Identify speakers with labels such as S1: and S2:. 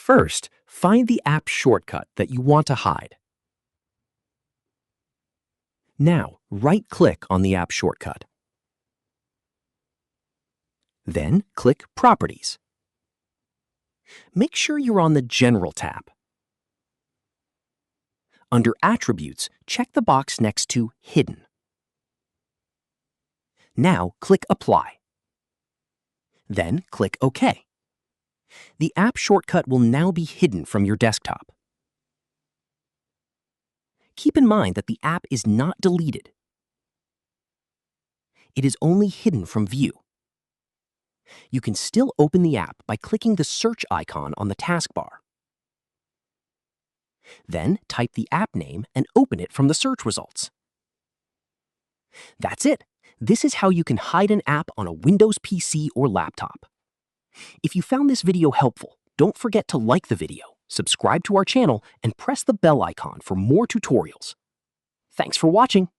S1: First, find the app shortcut that you want to hide. Now, right-click on the app shortcut. Then, click Properties. Make sure you're on the General tab. Under Attributes, check the box next to Hidden. Now, click Apply. Then, click OK. The app shortcut will now be hidden from your desktop. Keep in mind that the app is not deleted. It is only hidden from view. You can still open the app by clicking the search icon on the taskbar. Then type the app name and open it from the search results. That's it. This is how you can hide an app on a Windows PC or laptop. If you found this video helpful, don't forget to like the video, subscribe to our channel, and press the bell icon for more tutorials. Thanks for watching.